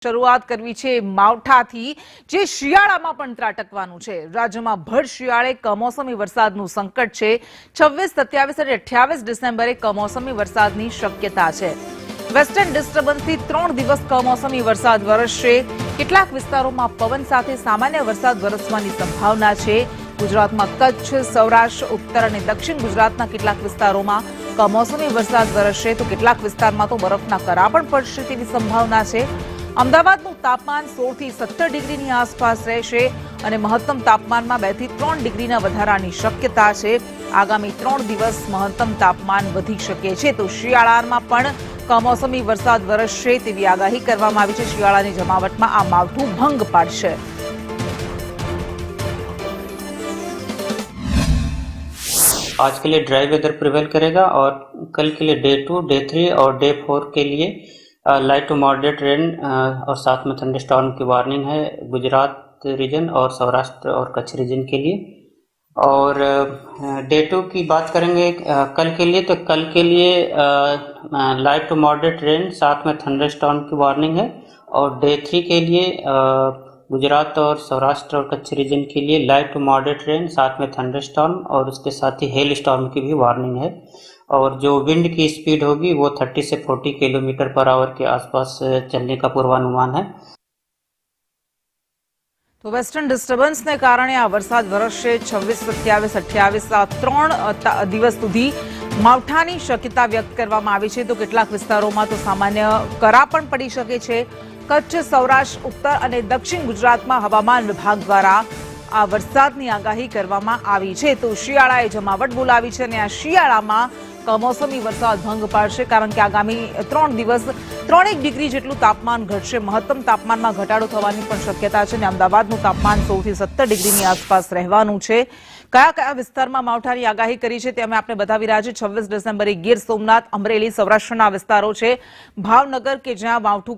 શરૂઆત કરવી છે માવઠાથી, જે શિયાળામાં પણ ત્રાટકવાનું છે। રાજ્યમાં ભર શિયાળે કમોસમી વરસાદનું સંકટ છે। 26, 27 અને 28 ડિસેમ્બરે કમોસમી વરસાદની શક્યતા છે। વેસ્ટર્ન ડિસ્ટર્બન્સથી 3 દિવસ કમોસમી વરસાદ વરસશે। કેટલાક વિસ્તારોમાં પવન સાથે સામાન્ય વરસાદ વરસવાની સંભાવના છે। ગુજરાતમાં કચ્છ, સૌરાષ્ટ્ર, ઉત્તર અને દક્ષિણ ગુજરાતના કેટલાક વિસ્તારોમાં કમોસમી વરસાદ વરસશે, તો કેટલાક વિસ્તારમાં તો બરફના કરા પણ પડશે તેવી સંભાવના છે। અમદાવાદનું તાપમાન 16 થી 17 ડિગ્રીની આસપાસ રહેશે અને મહત્તમ તાપમાનમાં 2 થી 3 ડિગ્રીના વધારાની શક્યતા છે। આગામી 3 દિવસ મહત્તમ તાપમાન વધી શકે છે, તો શિયાળામાં પણ કમોસમી વરસાદ વરસશે તેવી આગાહી કરવામાં આવી છે। શિયાળાની જમાવટમાં આ માવઠું ભંગ પાડશે। आज के लिए ड्राई वेदर प्रिवेल करेगा और कल के लिए डे 2, डे 3 और डे 4 के लिए लाइट टू मॉडरेट रेन और साथ में थंडरस्टॉर्म की वार्निंग है गुजरात रीजन और सौराष्ट्र और कच्छ रीजन के लिए। और डे 2 की बात करेंगे कल के लिए, तो कल के लिए लाइट टू मॉडरेट रेन साथ में थंडरस्टॉर्म की वार्निंग है। और डे 3 के लिए गुजरात और सौराष्ट्र और कच्छ रीजन के लिए लाइट टू मॉडरेट रेन साथ में थंडरस्टॉर्म और उसके साथ ही हेल स्टॉर्म की भी वार्निंग है। और जो विंड की स्पीड होगी वो 30 से 40 किलोमीटर पर आवर के आसपास चलने का पूर्वानुमान है। तो वेस्टर्न डिस्टर्बन्स ने कारण आ वरसाद वरसશે। 26, 27, 28 આ 3 દિવસ સુધી માવઠાની શક્યતા વ્યક્ત કરવામાં આવી છે, તો કેટલાક વિસ્તારોમાં તો સામાન્ય કરા પણ પડી શકે છે। કચ્છ, સૌરાષ્ટ્ર, ઉત્તર અને દક્ષિણ ગુજરાતમાં હવામાન વિભાગ દ્વારા આ વરસાદની આગાહી કરવામાં આવી છે, તો શિયાળાએ જમાવટ બોલાવી છે અને આ શિયાળામાં કમોસમી વરસાદ ભંગ પાડશે, કારણ કે આગામી 3 દિવસ 3 ડિગ્રી જેટલું તાપમાન ઘટશે। મહત્તમ તાપમાનમાં ઘટાડો થવાની પણ શક્યતા છે અને અમદાવાદનું તાપમાન 16 થી 17 ડિગ્રીની આસપાસ રહેવાનું છે। કયા કયા વિસ્તારમાં માવઠાની આગાહી કરી છે તે અમે આપને બતાવી રહ્યા છીએ। 26 ડિસેમ્બરે ગીર સોમનાથ, અમરેલી, સૌરાષ્ટ્રના વિસ્તારો છે, ભાવનગર કે જ્યાં માવઠું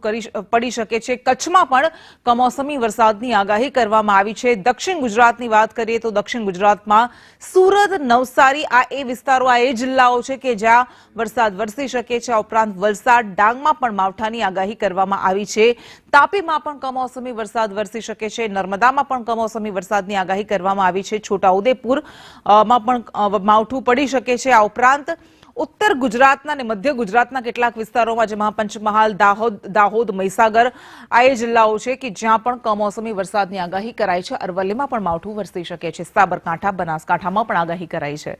પડી શકે છે। કચ્છમાં પણ કમોસમી વરસાદની આગાહી કરવામાં આવી છે। દક્ષિણ ગુજરાતની વાત કરીએ તો દક્ષિણ ગુજરાતમાં સુરત, નવસારી આ એ વિસ્તારો, આ એ જિલ્લાઓ છે કે જ્યાં વરસાદ વરસી શકે છે। આ ઉપરાંત વલસાડ, ડાંગમાં પણ માવઠાની આગાહી કરવામાં આવી છે। તાપીમાં પણ કમોસમી વરસાદ વરસી શકે છે। નર્મદામાં પણ કમોસમી વરસાદની આગાહી કરવામાં આવી છે। છોટાઉદેપુર માં પણ માવઠું પડી શકે છે। આ ઉપરાંત ઉત્તર ગુજરાતના અને મધ્ય ગુજરાતના કેટલાક વિસ્તારોમાં, જેમાં પંચમહાલ, દાહોદ, મહીસાગર આ એ જિલ્લાઓ છે કે જ્યાં પણ કમોસમી વરસાદની આગાહી કરાઈ છે। અરવલ્લીમાં પણ માવઠું વરસી શકે છે। સાબરકાંઠા, બનાસકાંઠામાં પણ આગાહી કરાઈ છે।